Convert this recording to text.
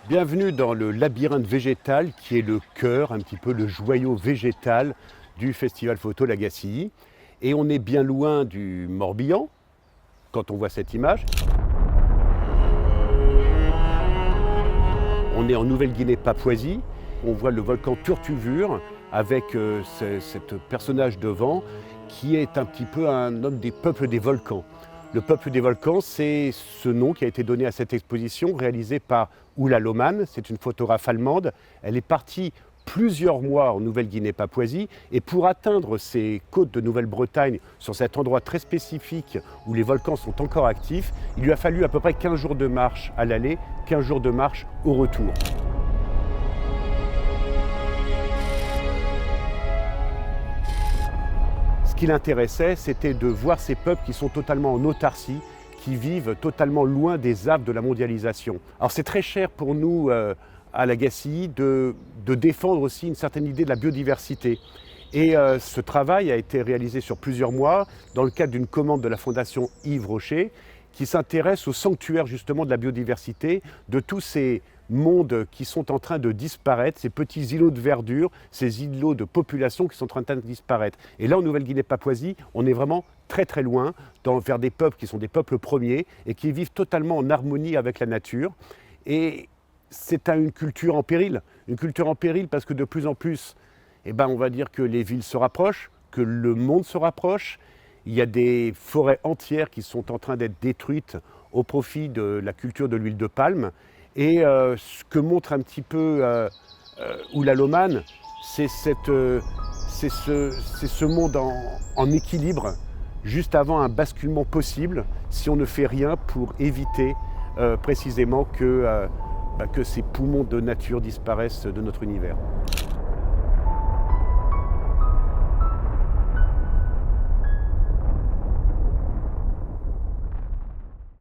Bienvenue dans le labyrinthe végétal qui est le cœur, un petit peu le joyau végétal du festival photo Lagacilly. Et on est bien loin du Morbihan quand on voit cette image. On est en Nouvelle-Guinée-Papouasie. On voit le volcan Turtuvure avec ce personnage devant qui est un petit peu un homme des peuples des volcans. Le peuple des volcans, c'est ce nom qui a été donné à cette exposition réalisée par Oula Lohmann. C'est une photographe allemande. Elle est partie plusieurs mois en Nouvelle-Guinée-Papouasie et pour atteindre ces côtes de Nouvelle-Bretagne, sur cet endroit très spécifique où les volcans sont encore actifs, il lui a fallu à peu près 15 jours de marche à l'aller, 15 jours de marche au retour. Ce qui l'intéressait, c'était de voir ces peuples qui sont totalement en autarcie, qui vivent totalement loin des affres de la mondialisation. Alors c'est très cher pour nous à Lagacilly de défendre aussi une certaine idée de la biodiversité. Et ce travail a été réalisé sur plusieurs mois dans le cadre d'une commande de la Fondation Yves Rocher qui s'intéresse au sanctuaire justement de la biodiversité, de tous ces mondes qui sont en train de disparaître, ces petits îlots de verdure, ces îlots de population qui sont en train de disparaître. Et là, en Nouvelle-Guinée-Papouasie, on est vraiment très très loin vers des peuples qui sont des peuples premiers et qui vivent totalement en harmonie avec la nature. Et c'est une culture en péril parce que de plus en plus, on va dire que les villes se rapprochent, que le monde se rapproche. Il y a des forêts entières qui sont en train d'être détruites au profit de la culture de l'huile de palme. Et ce que montre un petit peu Oula Lohmann, c'est ce monde en équilibre, juste avant un basculement possible, si on ne fait rien pour éviter précisément que ces poumons de nature disparaissent de notre univers.